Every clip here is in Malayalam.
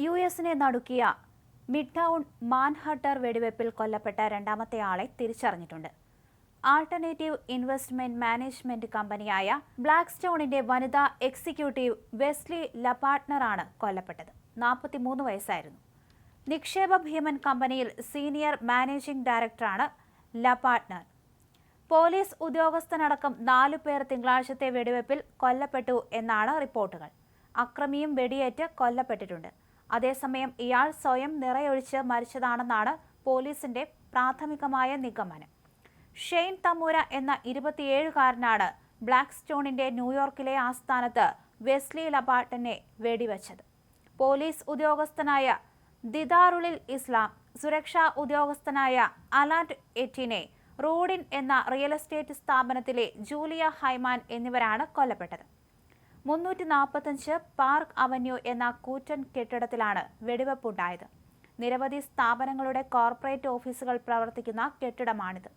യുഎസിനെ നടുക്കിയ മിഡ്ടൗൺ മാൻഹട്ടർ വെടിവെപ്പിൽ കൊല്ലപ്പെട്ട രണ്ടാമത്തെ ആളെ തിരിച്ചറിഞ്ഞിട്ടുണ്ട്. ആൾട്ടർനേറ്റീവ് ഇൻവെസ്റ്റ്മെന്റ് മാനേജ്മെന്റ് കമ്പനിയായ ബ്ലാക്ക്സ്റ്റോണിന്റെ വനിതാ എക്സിക്യൂട്ടീവ് വെസ്ലി ലപാർട്ട്നറാണ് കൊല്ലപ്പെട്ടത്. 43 വയസ്സായിരുന്നു. നിക്ഷേപ ഭീമൻ കമ്പനിയിൽ സീനിയർ മാനേജിംഗ് ഡയറക്ടറാണ് ലപാർട്ട്നർ. പോലീസ് ഉദ്യോഗസ്ഥനടക്കം 4 പേർ തിങ്കളാഴ്ചത്തെ വെടിവെപ്പിൽ കൊല്ലപ്പെട്ടു എന്നാണ് റിപ്പോർട്ടുകൾ. അക്രമിയും വെടിയേറ്റ് കൊല്ലപ്പെട്ടിട്ടുണ്ട്. അതേസമയം ഇയാൾ സ്വയം നിറയൊഴിച്ച് മരിച്ചതാണെന്നാണ് പോലീസിന്റെ പ്രാഥമികമായ നിഗമനം. ഷെയ്ൻ തമൂര എന്ന 27-കാരനാണ് ബ്ലാക്ക്സ്റ്റോണിന്റെ ന്യൂയോർക്കിലെ ആസ്ഥാനത്ത് വെസ്ലി ലപാർട്ട്നെ വെടിവെച്ചത്. പോലീസ് ഉദ്യോഗസ്ഥനായ ദിദാറുൽ ഇസ്ലാം, സുരക്ഷാ ഉദ്യോഗസ്ഥനായ അലാന്റ് എറ്റിനെ, റൂഡിൻ എന്ന റിയൽ എസ്റ്റേറ്റ് സ്ഥാപനത്തിലെ ജൂലിയ ഹൈമാൻ എന്നിവരാണ് കൊല്ലപ്പെട്ടത്. 345 പാർക്ക് അവന്യൂ എന്ന കൂറ്റൻ കെട്ടിടത്തിലാണ് വെടിവെപ്പുണ്ടായത്. നിരവധി സ്ഥാപനങ്ങളുടെ കോർപ്പറേറ്റ് ഓഫീസുകൾ പ്രവർത്തിക്കുന്ന കെട്ടിടമാണിത്.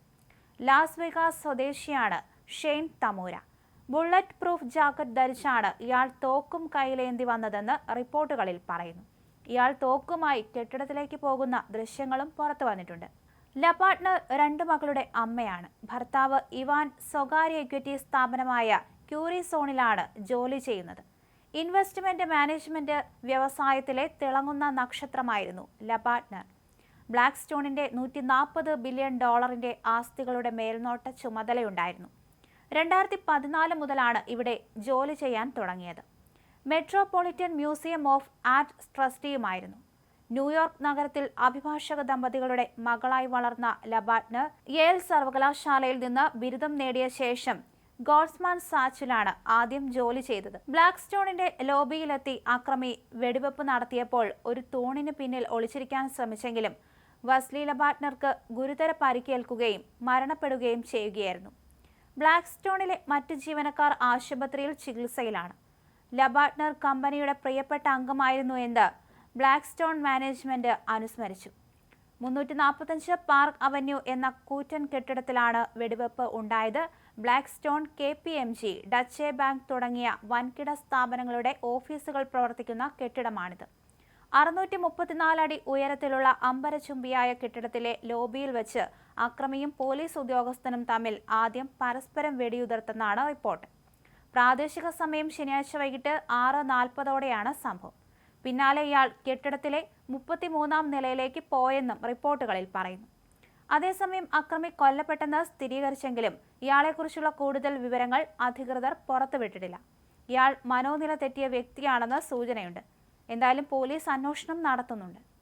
ലാസ് വെഗാസ് സ്വദേശിയാണ് ഷെയ്ൻ തമൂര. ബുള്ളറ്റ് പ്രൂഫ് ജാക്കറ്റ് ധരിച്ചാണ് ഇയാൾ തോക്കും കയ്യിലേന്തി വന്നതെന്ന് റിപ്പോർട്ടുകളിൽ പറയുന്നു. ഇയാൾ തോക്കുമായി കെട്ടിടത്തിലേക്ക് പോകുന്ന ദൃശ്യങ്ങളും പുറത്തു വന്നിട്ടുണ്ട്. ലപാർട്ട്നർ 2 മക്കളുടെ അമ്മയാണ്. ഭർത്താവ് ഇവാൻ സ്വകാര്യ ഇക്വിറ്റി സ്ഥാപനമായ ക്യൂറിസോണിലാണ് ജോലി ചെയ്യുന്നത്. ഇൻവെസ്റ്റ്മെന്റ് മാനേജ്മെന്റ് വ്യവസായത്തിലെ തിളങ്ങുന്ന നക്ഷത്രമായിരുന്നു ലപാർട്ട്നർ. ബ്ലാക്ക്സ്റ്റോണിന്റെ $140 ബില്യൺ ആസ്തികളുടെ മേൽനോട്ട ചുമതലയുണ്ടായിരുന്നു. 2014 മുതലാണ് ഇവിടെ ജോലി ചെയ്യാൻ തുടങ്ങിയത്. മെട്രോപൊളിറ്റൻ മ്യൂസിയം ഓഫ് ആർട്ട് ട്രസ്റ്റിയുമായിരുന്നു. ന്യൂയോർക്ക് നഗരത്തിൽ അഭിഭാഷക ദമ്പതികളുടെ മകളായി വളർന്ന ലപാർട്ട്നർ യേൽ സർവകലാശാലയിൽ നിന്ന് ബിരുദം നേടിയ ശേഷം ഗോൾഡ്സ്മാൻ സാച്ചിലാണ് ആദ്യം ജോലി ചെയ്തത്. ബ്ലാക്ക്സ്റ്റോണിന്റെ ലോബിയിലെത്തി അക്രമി വെടിവെപ്പ് നടത്തിയപ്പോൾ ഒരു തൂണിന് പിന്നിൽ ഒളിച്ചിരിക്കാൻ ശ്രമിച്ചെങ്കിലും വെസ്ലി ലപാർട്ട്നർക്ക് ഗുരുതര പരിക്കേൽക്കുകയും മരണപ്പെടുകയും ചെയ്യുകയായിരുന്നു. ബ്ലാക്ക്സ്റ്റോണിലെ മറ്റ് ജീവനക്കാർ ആശുപത്രിയിൽ ചികിത്സയിലാണ്. ലപാർട്ട്നർ കമ്പനിയുടെ പ്രിയപ്പെട്ട അംഗമായിരുന്നു എന്ന് ബ്ലാക്ക്സ്റ്റോൺ മാനേജ്മെന്റ് അനുസ്മരിച്ചു. 345 പാർക്ക് അവന്യൂ എന്ന കൂറ്റൻ കെട്ടിടത്തിലാണ് വെടിവെപ്പ് ഉണ്ടായത്. ബ്ലാക്ക്സ്റ്റോൺ, KPMG, ഡച്ചെ ബാങ്ക് തുടങ്ങിയ വൻകിട സ്ഥാപനങ്ങളുടെ ഓഫീസുകൾ പ്രവർത്തിക്കുന്ന കെട്ടിടമാണിത്. 634 അടി ഉയരത്തിലുള്ള അമ്പരചുംബിയായ കെട്ടിടത്തിലെ ലോബിയിൽ വെച്ച് അക്രമിയും പോലീസ് ഉദ്യോഗസ്ഥനും തമ്മിൽ ആദ്യം പരസ്പരം വെടിയുതിർത്തെന്നാണ് റിപ്പോർട്ട്. പ്രാദേശിക സമയം ശനിയാഴ്ച വൈകിട്ട് 6:40ഓടെയാണ് സംഭവം. പിന്നാലെ ഇയാൾ കെട്ടിടത്തിലെ 33-ാം നിലയിലേക്ക് പോയെന്നും റിപ്പോർട്ടുകളിൽ പറയുന്നു. അതേസമയം അക്രമി കൊല്ലപ്പെട്ടെന്ന് സ്ഥിരീകരിച്ചെങ്കിലും ഇയാളെക്കുറിച്ചുള്ള കൂടുതൽ വിവരങ്ങൾ അധികൃതർ പുറത്തുവിട്ടിട്ടില്ല. ഇയാൾ മനോനില തെറ്റിയ വ്യക്തിയാണെന്ന് സൂചനയുണ്ട്. എന്തായാലും പോലീസ് അന്വേഷണം നടത്തുന്നുണ്ട്.